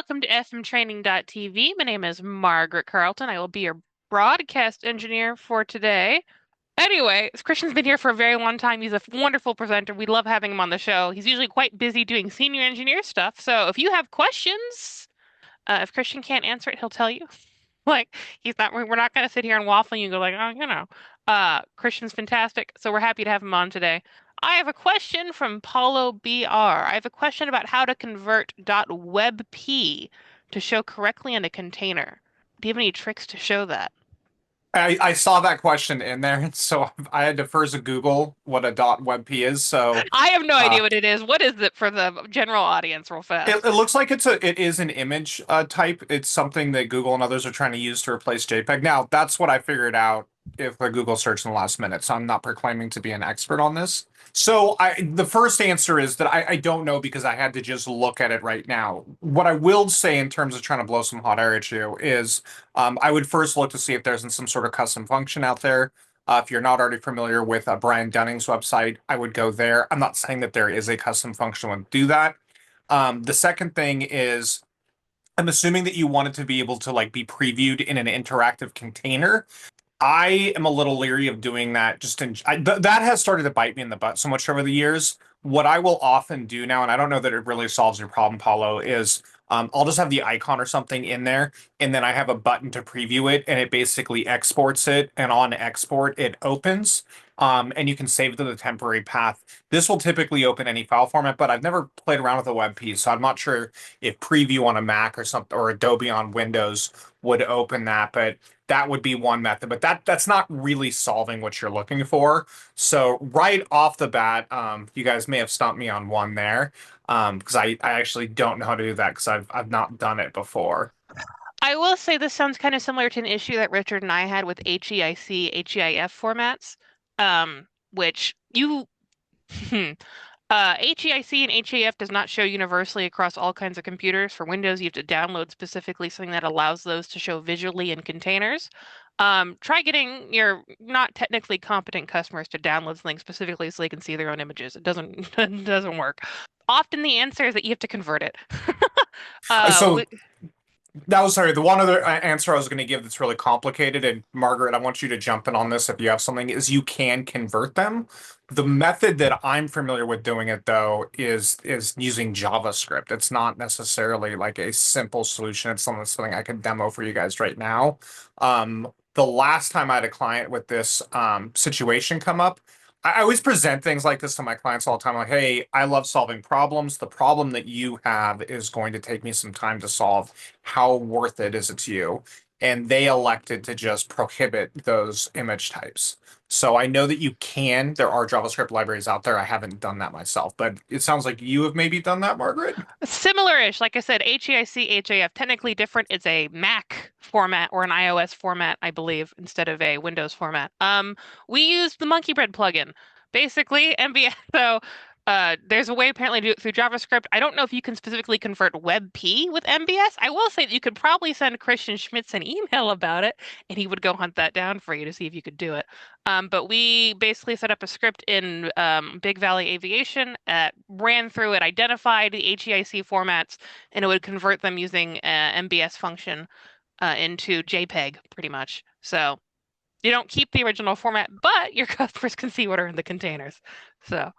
welcome to fmtraining.tv. My name is Margaret Carlton. I will be your broadcast engineer for today. Anyway, Christian's been here for a very long time. He's a wonderful presenter. We love having him on the show. He's usually quite busy doing senior engineer stuff. So if you have questions, if Christian can't answer it, he'll tell you. Like he's not. We're not going to sit here and waffle and you go like, oh, Christian's fantastic. So we're happy to have him on today. I have a question from Paulo BR. I have a question about how to convert .webp to show correctly in a container. Do you have any tricks to show that? I saw that question in there, so I had to first Google what a .webp is. So I have no uh, idea what it is. What is it for the general audience, real fast? it looks like it is an image type. It's something that Google and others are trying to use to replace JPEG. Now, that's what I figured out if a Google search in the last minute. So I'm not proclaiming to be an expert on this. So the first answer is that I don't know because I had to just look at it right now. What I will say in terms of trying to blow some hot air at you is I would first look to see if there's some sort of custom function out there. If you're not already familiar with Brian Dunning's website, I would go there. I'm not saying that there is a custom function that would do that. The second thing is I'm assuming that you want it to be able to like be previewed in an interactive container. I am a little leery of doing that. That has started to bite me in the butt so much over the years. What I will often do now, and I don't know that it really solves your problem, Paulo, is I'll just have the icon or something in there, and then I have a button to preview it, and it basically exports it, and on export, it opens, and you can save it to the temporary path. This will typically open any file format, but I've never played around with a WebP, so I'm not sure if Preview on a Mac or something, or Adobe on Windows would open that, but that would be one method, but that's not really solving what you're looking for. So right off the bat, you guys may have stumped me on one there, because I actually don't know how to do that because I've not done it before. I will say this sounds kind of similar to an issue that Richard and I had with HEIC, HEIF formats, which you HEIC and HEIF does not show universally across all kinds of computers. For Windows, you have to download specifically something that allows those to show visually in containers. Try getting your not technically competent customers to download something specifically so they can see their own images. It doesn't it doesn't work. Often the answer is that you have to convert it. So that was sorry. The one other answer I was going to give that's really complicated, and Margaret, I want you to jump in on this if you have something, is you can convert them. The method that I'm familiar with doing it though is using JavaScript. It's not necessarily like a simple solution. It's something I can demo for you guys right now. The last time I had a client with this situation come up, I always present things like this to my clients all the time. Like, hey, I love solving problems. The problem that you have is going to take me some time to solve. How worth it is it to you? And they elected to just prohibit those image types. So I know that you can. There are JavaScript libraries out there. I haven't done that myself, but it sounds like you have maybe done that, Margaret. Similar-ish, like I said, HEIC, HAF, technically different. It's a Mac format or an iOS format, I believe, instead of a Windows format. We use the Monkey Bread plugin, basically MBS. So there's a way apparently to do it through JavaScript. I don't know if you can specifically convert WebP with MBS. I will say that you could probably send Christian Schmitz an email about it, and he would go hunt that down for you to see if you could do it. But we basically set up a script in Big Valley Aviation, ran through it, identified the HEIC formats, and it would convert them using MBS function into JPEG, pretty much. So you don't keep the original format, but your customers can see what are in the containers. So.